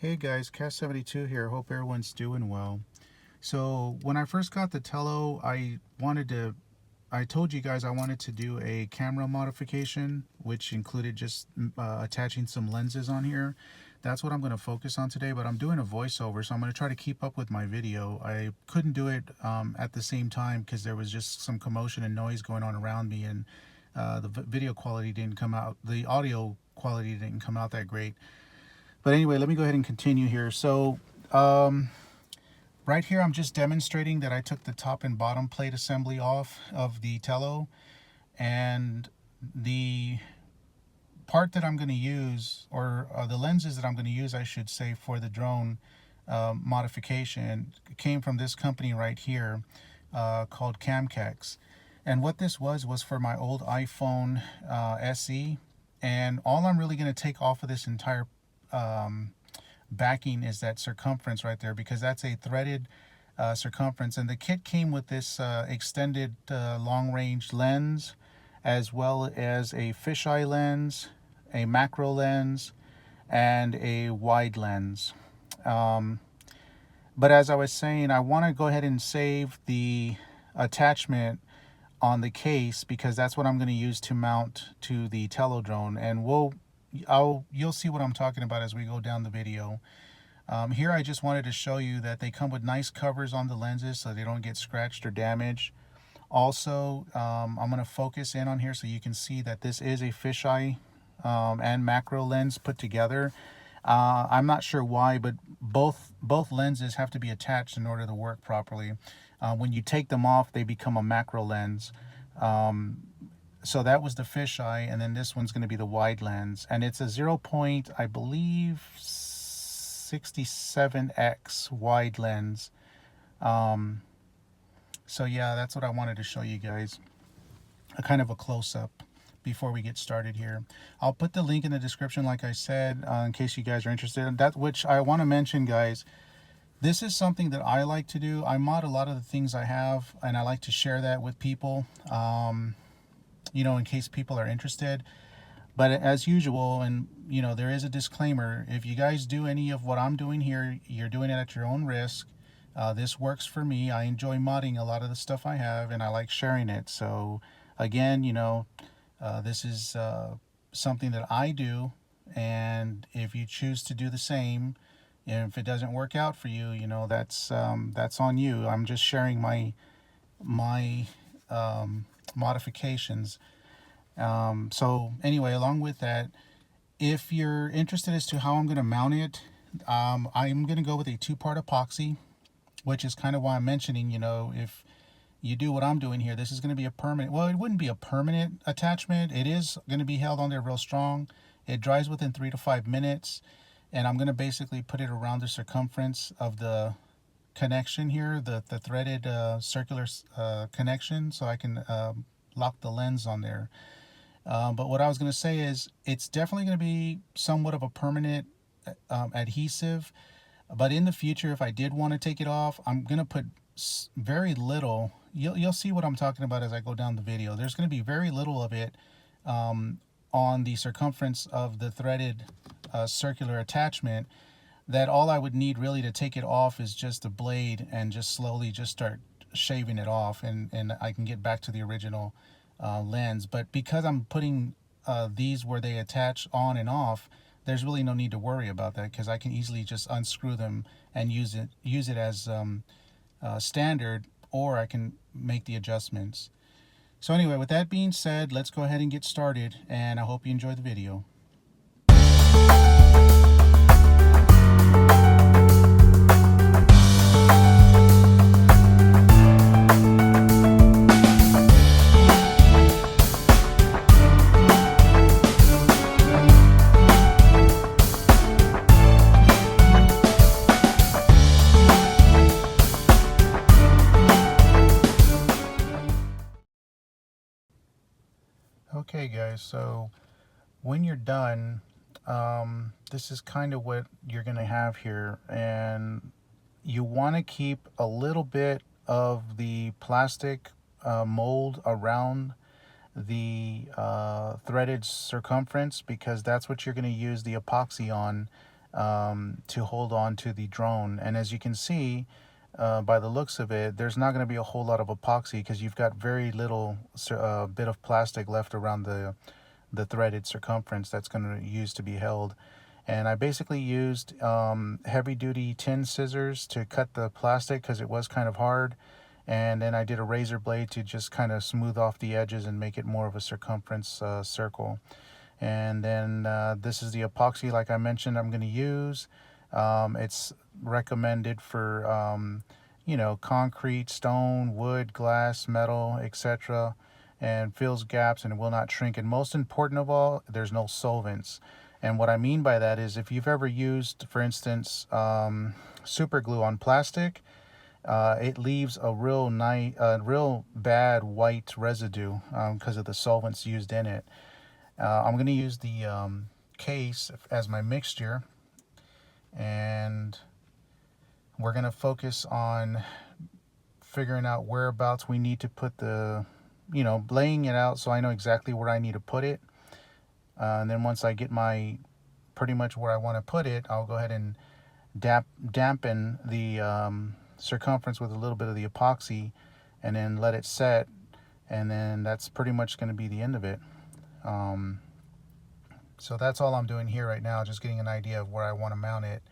Hey guys, Cast72 here. Hope everyone's doing well. So when I first got the Tello, I told you guys I wanted to do a camera modification, which included just attaching some lenses on here. That's what I'm going to focus on today, but I'm doing a voiceover, so I'm going to try to keep up with my video. I couldn't do it at the same time because there was just some commotion and noise going on around me, and the video quality didn't come out, the audio quality didn't come out that great. But anyway, let me go ahead and continue here. So right here, I'm just demonstrating that I took the top and bottom plate assembly off of the Tello, and the part that I'm going to use, or the lenses that I'm going to use, I should say, for the drone modification came from this company right here called Camkex. And what this was for my old iPhone SE. And all I'm really going to take off of this entire backing is that circumference right there, because that's a threaded circumference. And the kit came with this extended long-range lens, as well as a fisheye lens, a macro lens, and a wide lens. But as I was saying, I want to go ahead and save the attachment on the case, because that's what I'm going to use to mount to the Tello drone, and you'll see what I'm talking about as we go down the video. Here I just wanted to show you that they come with nice covers on the lenses so they don't get scratched or damaged. Also, I'm going to focus in on here so you can see that this is a fisheye and macro lens put together. I'm not sure why, but both lenses have to be attached in order to work properly. When you take them off, they become a macro lens. So that was the fisheye, and then this one's going to be the wide lens, and it's a 0. I believe 67x wide lens. So yeah, that's what I wanted to show you guys, a kind of a close-up before we get started here. I'll put the link in the description, like I said, in case you guys are interested. And that, which I want to mention, guys, this is something that I like to do. I mod a lot of the things I have, and I like to share that with people, you know, in case people are interested. But as usual, and you know, there is a disclaimer: if you guys do any of what I'm doing here, you're doing it at your own risk. This works for me. I enjoy modding a lot of the stuff I have, and I like sharing it. So again, you know, this is something that I do, and if you choose to do the same, and if it doesn't work out for you, you know, that's on you. I'm just sharing my modifications. So anyway, along with that, if you're interested as to how I'm going to mount it, I'm going to go with a 2-part epoxy, which is kind of why I'm mentioning, you know, if you do what I'm doing here, this is going to be a permanent, well, it wouldn't be a permanent attachment. It is going to be held on there real strong. It dries within 3 to 5 minutes, and I'm going to basically put it around the circumference of the connection here, the threaded circular connection, so I can lock the lens on there. But what I was going to say is, it's definitely going to be somewhat of a permanent adhesive. But in the future, if I did want to take it off, I'm going to put very little. You'll see what I'm talking about as I go down the video. There's going to be very little of it on the circumference of the threaded circular attachment, that all I would need really to take it off is just a blade, and just slowly just start shaving it off, and I can get back to the original lens. But because I'm putting these where they attach on and off, there's really no need to worry about that, because I can easily just unscrew them and use it as standard, or I can make the adjustments. So anyway, with that being said, let's go ahead and get started, and I hope you enjoy the video. Okay guys, so when you're done, this is kind of what you're gonna have here, and you want to keep a little bit of the plastic mold around the threaded circumference, because that's what you're going to use the epoxy on to hold on to the drone. And as you can see, by the looks of it, there's not going to be a whole lot of epoxy because you've got very little bit of plastic left around the threaded circumference that's going to use to be held. And I basically used heavy duty tin scissors to cut the plastic because it was kind of hard. And then I did a razor blade to just kind of smooth off the edges and make it more of a circumference circle. And then this is the epoxy, like I mentioned, I'm going to use. It's recommended for, you know, concrete, stone, wood, glass, metal, etc. And fills gaps and will not shrink. And most important of all, there's no solvents. And what I mean by that is if you've ever used, for instance, super glue on plastic, it leaves a real bad white residue because of the solvents used in it. I'm going to use the case as my mixture, and we're going to focus on figuring out whereabouts we need to put the, you know, laying it out so I know exactly where I need to put it. And then once I get my pretty much where I want to put it, I'll go ahead and dampen the circumference with a little bit of the epoxy and then let it set, and then that's pretty much going to be the end of it. So that's all I'm doing here right now, just getting an idea of where I want to mount it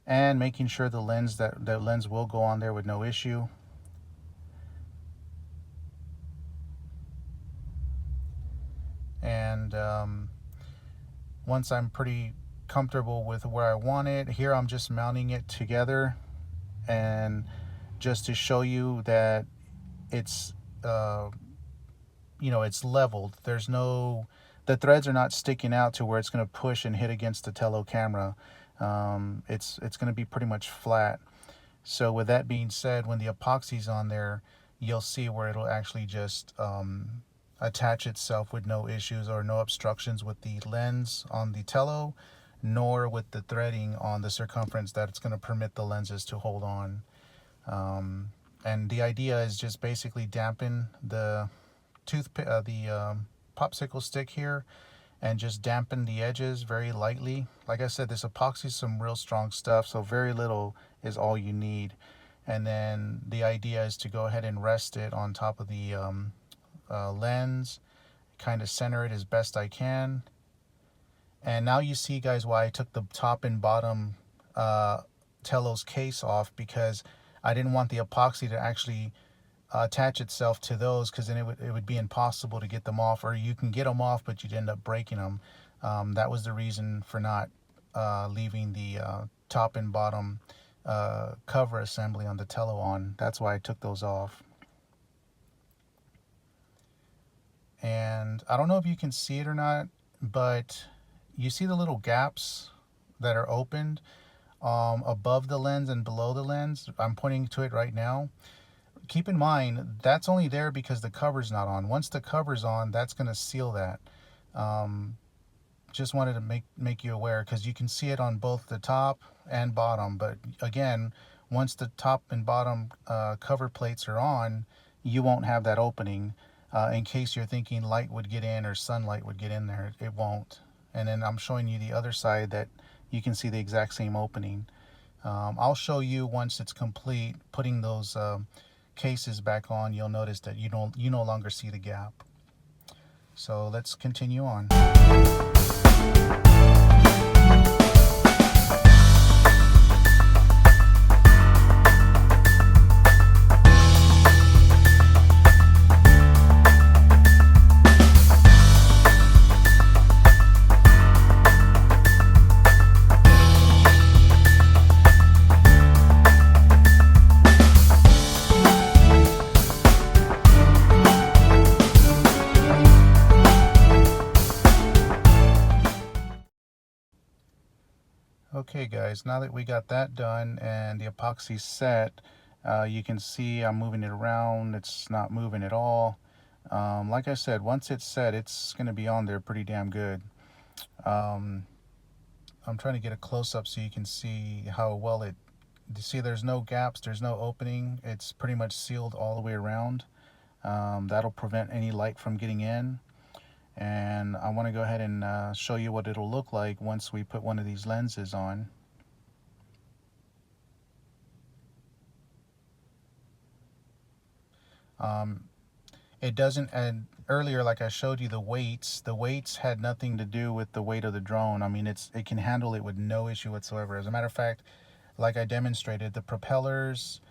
and making sure the lens will go on there with no issue. And once I'm pretty comfortable with where I want it, here I'm just mounting it together, and just to show you that it's you know, it's leveled. There's no, the threads are not sticking out to where it's going to push and hit against the Tello camera. It's going to be pretty much flat. So with that being said, when the epoxy's on there, you'll see where it'll actually just attach itself with no issues or no obstructions with the lens on the Tello, nor with the threading on the circumference that it's going to permit the lenses to hold on. And the idea is just basically dampen the popsicle stick here and just dampen the edges very lightly. Like I said, this epoxy is some real strong stuff, so very little is all you need. And then the idea is to go ahead and rest it on top of the lens, kind of center it as best I can. And now you see, guys, why I took the top and bottom Tello's case off, because I didn't want the epoxy to actually attach itself to those, because then it would be impossible to get them off, or you can get them off but you'd end up breaking them. That was the reason for not leaving the top and bottom cover assembly on the Tello on. That's why I took those off. And I don't know if you can see it or not, but you see the little gaps that are opened above the lens and below the lens. I'm pointing to it right now. Keep in mind, that's only there because the cover's not on. Once the cover's on, that's going to seal that. Just wanted to make you aware, because you can see it on both the top and bottom. But again, once the top and bottom cover plates are on, you won't have that opening. In case you're thinking light would get in or sunlight would get in there, it won't. And then I'm showing you the other side that you can see the exact same opening. I'll show you once it's complete putting those cases back on. You'll notice that you no longer see the gap. So let's continue on. Okay guys, now that we got that done and the epoxy set, you can see I'm moving it around. It's not moving at all. Like I said, once it's set, it's going to be on there pretty damn good. I'm trying to get a close-up so you can see how well you see there's no gaps, there's no opening. It's pretty much sealed all the way around. That'll prevent any light from getting in. And I want to go ahead and show you what it'll look like once we put one of these lenses on. It doesn't, and earlier, like I showed you, the weights had nothing to do with the weight of the drone. I mean, it can handle it with no issue whatsoever. As a matter of fact, like I demonstrated, the propellers,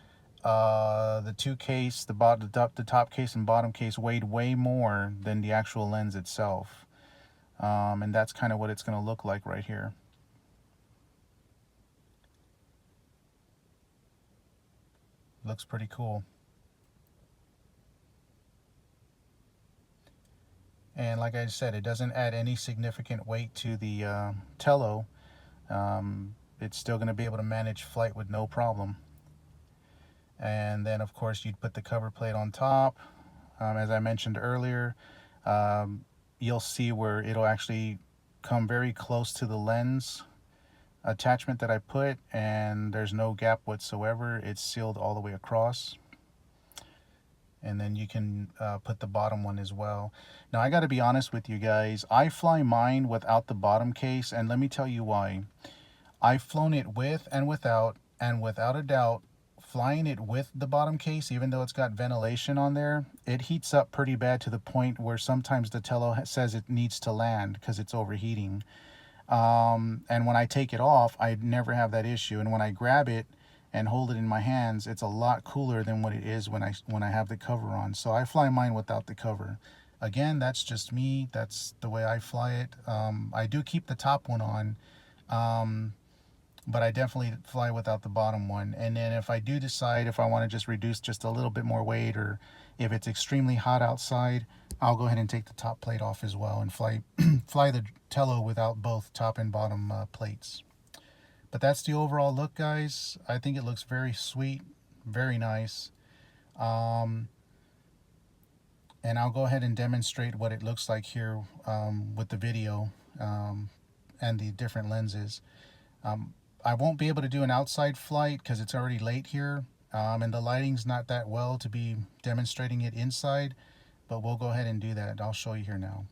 the two case, the top case and bottom case weighed way more than the actual lens itself. And that's kind of what it's going to look like right here. Looks pretty cool. And like I said, it doesn't add any significant weight to the Tello. It's still going to be able to manage flight with no problem. And then of course you'd put the cover plate on top. As I mentioned earlier, you'll see where it'll actually come very close to the lens attachment that I put, and there's no gap whatsoever. It's sealed all the way across. And then you can put the bottom one as well. Now I got to be honest with you guys, I fly mine without the bottom case, and let me tell you why. I've flown it with and without a doubt, flying it with the bottom case, even though it's got ventilation on there, it heats up pretty bad to the point where sometimes the Tello says it needs to land because it's overheating. And when I take it off, I never have that issue. And when I grab it and hold it in my hands, it's a lot cooler than what it is when I have the cover on. So I fly mine without the cover. Again, that's just me. That's the way I fly it. I do keep the top one on. But I definitely fly without the bottom one. And then if I do decide if I want to just reduce just a little bit more weight, or if it's extremely hot outside, I'll go ahead and take the top plate off as well and fly fly the Tello without both top and bottom plates. But that's the overall look, guys. I think it looks very sweet, very nice. And I'll go ahead and demonstrate what it looks like here with the video and the different lenses. I won't be able to do an outside flight because it's already late here, and the lighting's not that well to be demonstrating it inside, but we'll go ahead and do that. I'll show you here now.